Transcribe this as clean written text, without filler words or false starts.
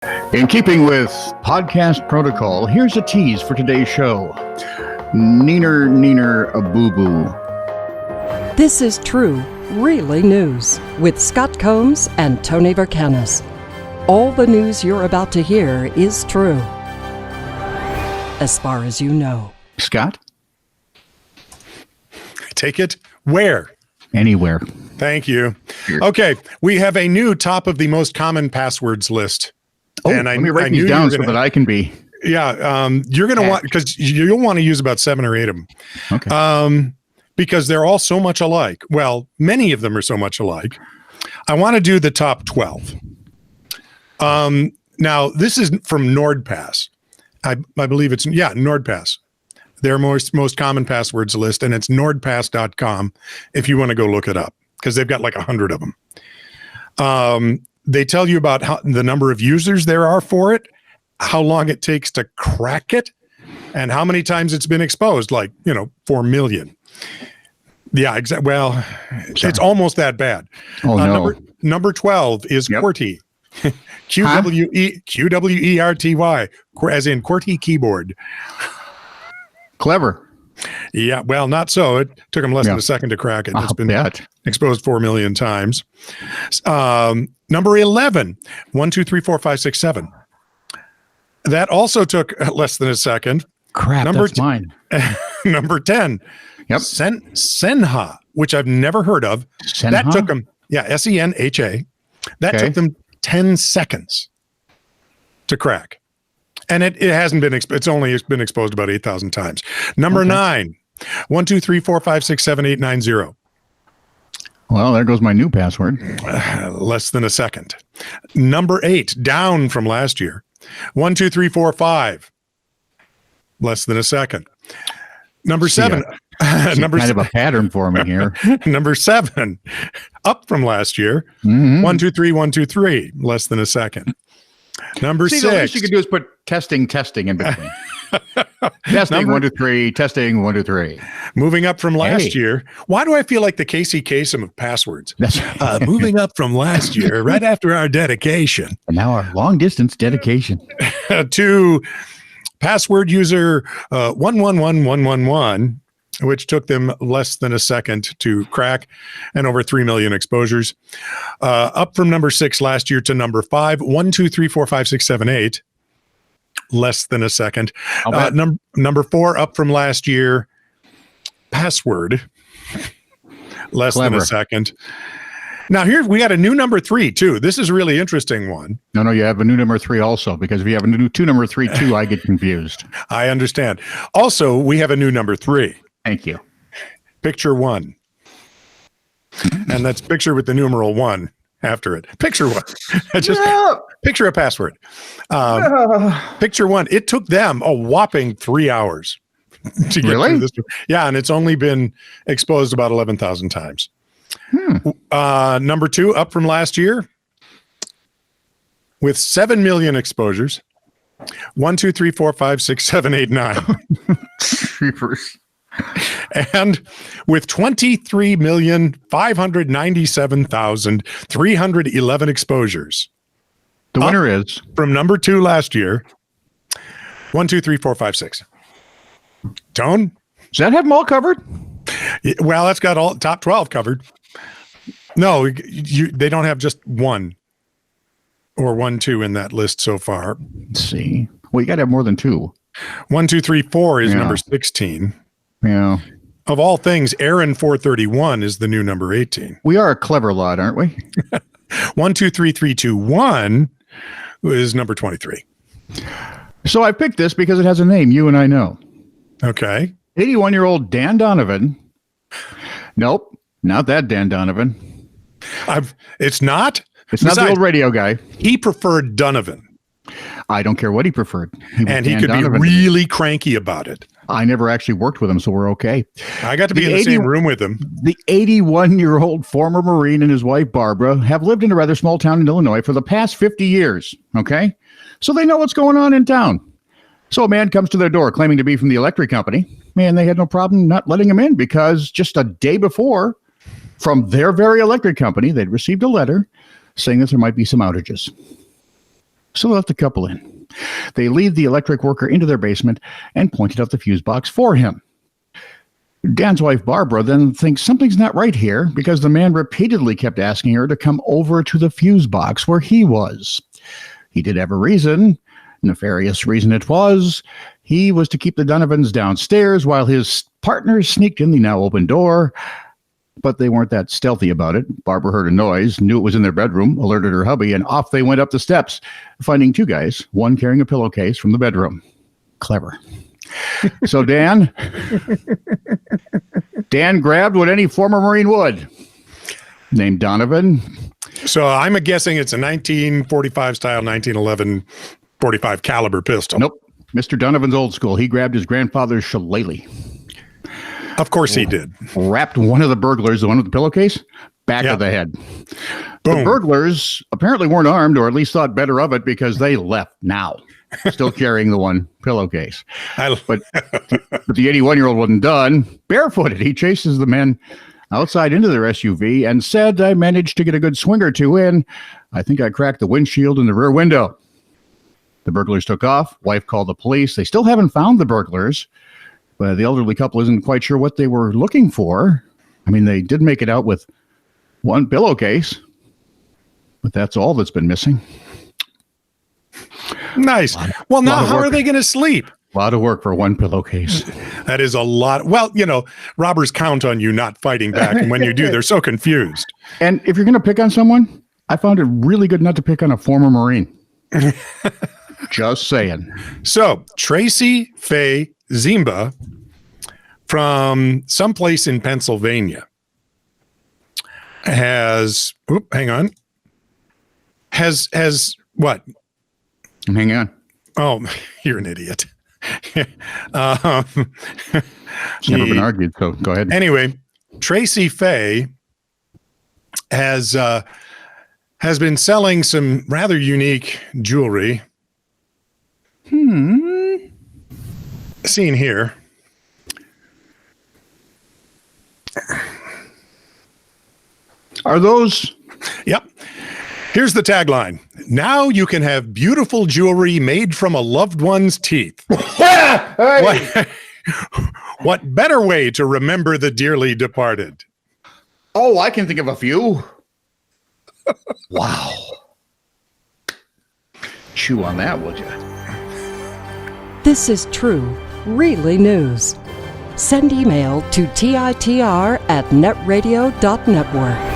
In keeping with podcast protocol, here's a tease for today's show. Neener a boo-boo. This is true, really news with Scott Combs and Tony Vercanis. All the news you're about to hear is true, as far as you know. Scott? Take it where? Anywhere. Thank you. Okay, we have a new top of the most common passwords list. Oh, and let me write these down so that I can be. Yeah, you're going to want, because you'll want to use about 7 or 8 of them. Okay. Because they're all so much alike. Well, many of them are so much alike. I want to do the top 12. Now, this is from NordPass. I believe it's, NordPass. Their most common passwords list, and it's nordpass.com if you want to go look it up, because they've got like 100 of them. They tell you about the number of users there are for it, how long it takes to crack it, and how many times it's been exposed, like, 4 million. Yeah, exactly. Well, it's almost that bad. Oh, no. Number 12 is QWERTY. QWERTY, as in QWERTY keyboard. Clever. Yeah, well, not so. It took them less than a second to crack it. It's been exposed 4 million times. Number 11, 1, 2, 3, 4, 5, 6, 7. That also took less than a second. Crap, that's mine. Number 10, Senha, which I've never heard of. Senha? That took them, SENHA. That took them 10 seconds to crack. And it hasn't been, it's only been exposed about 8,000 times. Number 9, 1, 2, 3, 4, 5, 6, 7, 8, 9, 0. Well, there goes my new password. Less than a second. Number 8, down from last year. 1, 2, 3, 4, 5. Less than a second. Number 7. Kind of a pattern for me here. Number 7, up from last year. Mm-hmm. 1, 2, 3, 1, 2, 3. Less than a second. Number 6. The least you could do is put testing in between. Testing 1, 2, 3. Testing 1, 2, 3. Moving up from last year. Why do I feel like the Casey Kasem of passwords? Moving up from last year, right after our dedication. And now our long distance dedication to password user 111111, which took them less than a second to crack, and over 3 million exposures. Up from number 6 last year to number 5, 1, 2, 3, 4, 5, 6, 7, 8. Less than a second. Number 4 up from last year. Password. Less than a second. Now here we got a new number 3 too. This is a really interesting one. No, you have a new number 3 also, because if you have a new number 3 too, I get confused. I understand. Also, we have a new number 3. Thank you. Picture 1. And that's picture with the numeral 1 after it. Picture 1. Picture a password. Picture 1. It took them a whopping 3 hours to get through this. Yeah, and it's only been exposed about 11,000 times. Number 2, up from last year with 7 million exposures. 1, 2, 3, 4, 5, 6, 7, 8, 9. And with 23,597,311 exposures. The winner is from number 2 last year. 1, 2, 3, 4, 5, 6. Tone? Does that have them all covered? Well, that's got all top 12 covered. No, they don't have just 1 or 1, 2 in that list so far. Let's see. Well, you got to have more than 2. 1, 2, 3, 4 is number 16. Yeah. Of all things, Aaron 431 is the new number 18. We are a clever lot, aren't we? 1, 2, 3, 3, 2, 1 is number 23. So I picked this because it has a name you and I know. Okay. 81-year-old Dan Donovan. Nope, not that Dan Donovan. It's not? It's not the old radio guy. He preferred Donovan. I don't care what he preferred. He could Donovan be really cranky about it. I never actually worked with him, so we're okay. I got to be in the same room with him. The 81-year-old former Marine and his wife, Barbara, have lived in a rather small town in Illinois for the past 50 years, okay? So they know what's going on in town. So a man comes to their door claiming to be from the electric company, and they had no problem not letting him in because just a day before, from their very electric company, they'd received a letter saying that there might be some outages. So they let the couple in. They lead the electric worker into their basement and pointed out the fuse box for him. Dan's wife, Barbara, then thinks something's not right here because the man repeatedly kept asking her to come over to the fuse box where he was. He did have a reason. Nefarious reason it was. He was to keep the Donovans downstairs while his partners sneaked in the now open door. But they weren't that stealthy about it. Barbara heard a noise, knew it was in their bedroom, alerted her hubby, and off they went up the steps, finding two guys, one carrying a pillowcase from the bedroom. Clever. So Dan grabbed what any former Marine would, named Donovan. So I'm guessing it's a 1945 style, 1911 45 caliber pistol. Nope. Mr. Donovan's old school. He grabbed his grandfather's shillelagh. Of course he did. Wrapped one of the burglars, the one with the pillowcase, back of the head. Boom. The burglars apparently weren't armed, or at least thought better of it, because they left now, still carrying the one pillowcase. But the 81-year-old wasn't done. Barefooted, he chases the men outside into their SUV and said, I managed to get a good swing or two in. I think I cracked the windshield in the rear window. The burglars took off. Wife called the police. They still haven't found the burglars. But the elderly couple isn't quite sure what they were looking for. I mean, they did make it out with one pillowcase, but that's all that's been missing. Nice. Well, now how are they going to sleep? A lot of work for one pillowcase. That is a lot. Well, robbers count on you not fighting back. And when you do, they're so confused. And if you're going to pick on someone, I found it really good not to pick on a former Marine. Just saying. So, Tracy Faye Zimba from someplace in Pennsylvania has what? Hang on. Oh, you're an idiot. It's never been argued, so go ahead. Anyway, Tracy Faye has been selling some rather unique jewelry. Seen here. Are those? Yep. Here's the tagline. Now you can have beautiful jewelry made from a loved one's teeth. What better way to remember the dearly departed? Oh, I can think of a few. Wow. Chew on that, would you? This is true, really news. Send email to TITR@netradio.network.